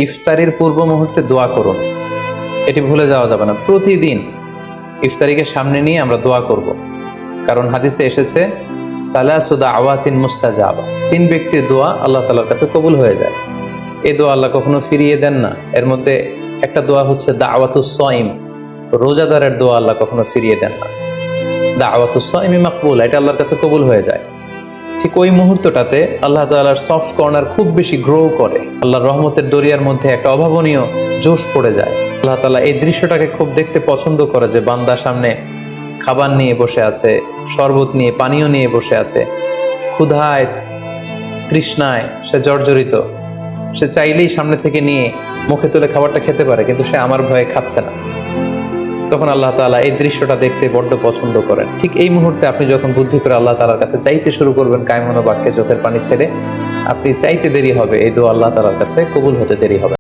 ইফতারির পূর্ব মুহূর্তে দোয়া করুন, এটি ভুলে যাওয়া যাবে না। প্রতিদিন ইফতারিকে সামনে নিয়ে আমরা দোয়া করব, কারণ হাদিসে এসেছে সালাসু দাওয়াতিন মুস্তাজাবা, 3 ব্যক্তির দোয়া আল্লাহ তাআলার কাছে কবুল হয়ে যায়। এই দোয়া আল্লাহ কখনো ফিরিয়ে দেন না। এর মধ্যে একটা দোয়া হচ্ছে দাওয়াতুস সাইম, রোজাদারের দোয়া আল্লাহ কখনো ফিরিয়ে দেন না। দাওয়াতুস সাইমি মাকবুল, এটা আল্লাহর কাছে কবুল হয়ে যায়। ঠিক ওই মুহূর্তটাতে আল্লাহ তাআলার সফট কর্নার খুব বেশি গ্রো করে, আল্লাহর রহমতের দরিয়ার মধ্যে একটা অভাবনীয় জোশ পড়ে যায়। আল্লাহ তাআলা এই দৃশ্যটাকে খুব দেখতে পছন্দ করে যে বান্দা সামনে খাবার নিয়ে বসে আছে, শরবত নিয়ে, পানীয় নিয়ে বসে আছে, ক্ষুধায় তৃষ্ণায় সে জর্জরিত, সে চাইলেই সামনে থেকে নিয়ে মুখে তুলে খাবারটা খেতে পারে, কিন্তু সে আমার ভয়ে খাচ্ছে না। তখন আল্লাহ তাআলা এই দৃশ্যটা দেখতে বড্ড পছন্দ করেন। ঠিক এই মুহূর্তে আপনি যখন বুদ্ধি করে আল্লাহ তাআলার কাছে চাইতে শুরু করবেন, কায়মনো বাক্যে চোখের পানি ছেড়ে, আপনি চাইতে দেরি হবে, এই দোয়া আল্লাহ তাআলার কাছে কবুল হতে দেরি হবে।